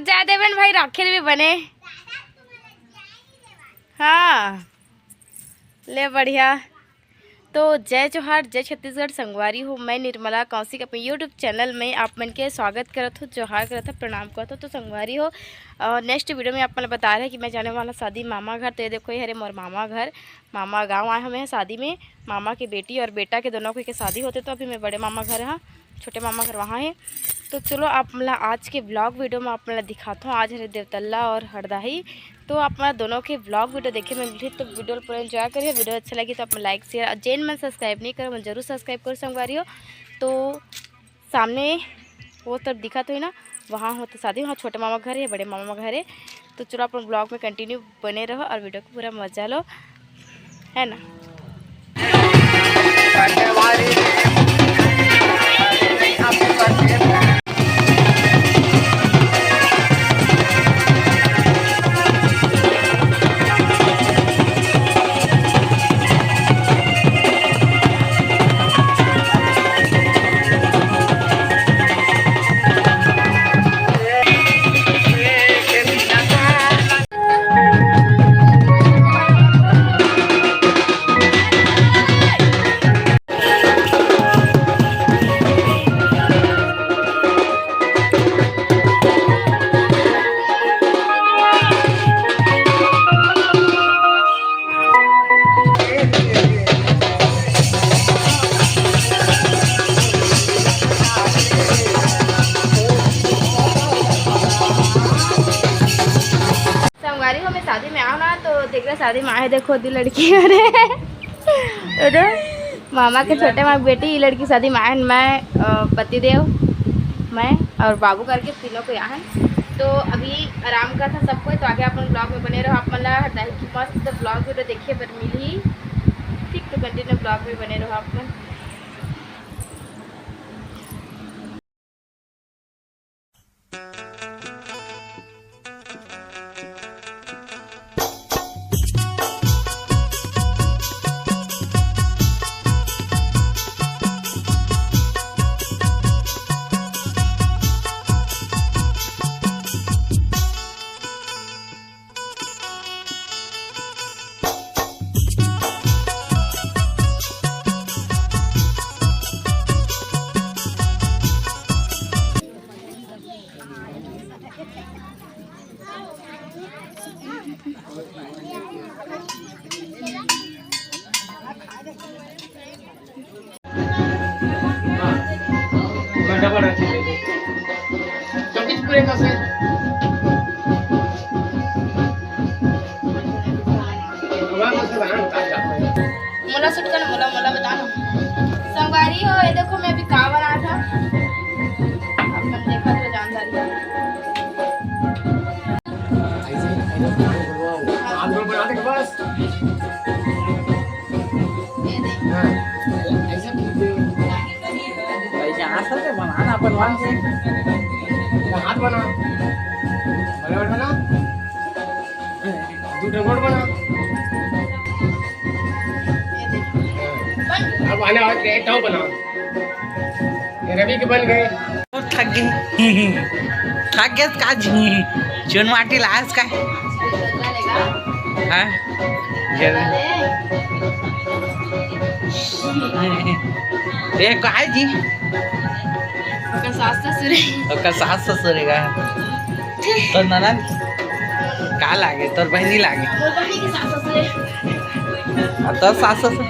जा देवन भाई राखेल भी बने। हाँ ले बढ़िया। तो जय जोहार, जय छत्तीसगढ़, संगवारी हो। मैं निर्मला कौशिक अपने यूट्यूब चैनल में आप मन के स्वागत करत हूँ, जोहार करत हूँ, प्रणाम करत हूँ। तो संगवारी हो नेक्स्ट वीडियो में आप मन बता रहे हैं कि मैं जाने वाला शादी मामा घर। तो ये देखो ये हरे मोर मामा घर, मामा गाँव आए हमें शादी में। मामा की बेटी और बेटा के दोनों की शादी होते। तो अभी मैं बड़े मामा घर हाँ, छोटे मामा घर वहाँ है। तो चलो आप मतलब आज के ब्लॉग वीडियो में आप मतलब दिखाता हूँ। आज है देवतल्ला और हरदाही। तो आप मतलब दोनों के ब्लॉग वीडियो देखे मैं मिली। तो वीडियो पूरा एंजॉय करिए। वीडियो अच्छा लगी तो आप लाइक शेयर, जैन में सब्सक्राइब नहीं करो मैं जरूर सब्सक्राइब करो संगवारी हो। तो सामने वो तरफ दिखा तो है ना, वहाँ होते शादी, वहाँ छोटे मामा घर है, बड़े मामा घर है। तो चलो आप ब्लॉग में कंटिन्यू बने रहो और वीडियो को पूरा मजा लो, है ना। शादी में आओ ना तो देख रहे शादी में आए, देखो दी लड़की अरे मामा के छोटे मामा बेटी ये लड़की शादी में आए। मैं पतिदेव, मैं और बाबू करके तीनों को यहाँ। तो अभी आराम का था सबको। तो आगे आप ब्लॉग में बने रहो। आप मतलब की मस्त ब्लॉग वीडियो देखिए पर मिली ठीक। तो कंटिन्यू ब्लॉग में बने रहो आप मन। मोला शूट करना, मोला मोला बताना संगवारी हो। ये देखो मैं अभी का बना था, अपन देखा तो जानदारी बस ऐसे बनाना अपन वहां से हाथ बना बराबर बना, दूसरा गोड़ बना। अब आने वाले एक टाव बना, ये रवि के बन गए। थक गए काज चुन माटी लाज का हाँ ये काय जी सास ससुर का तो ननद का लागे तोर बहनी लागे तो सास ससुर